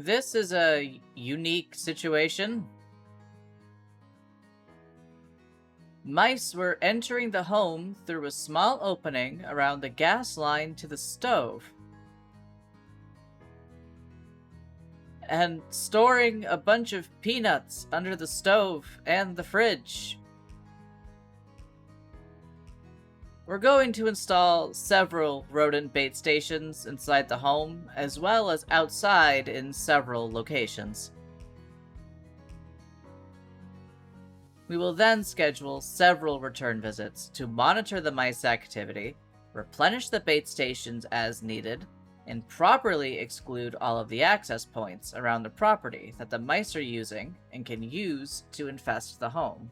This is a unique situation. Mice were entering the home through a small opening around the gas line to the stove and storing a bunch of peanuts under the stove and the fridge. We're going to install several rodent bait stations inside the home, as well as outside in several locations. We will then schedule several return visits to monitor the mice activity, replenish the bait stations as needed, and properly exclude all of the access points around the property that the mice are using and can use to infest the home.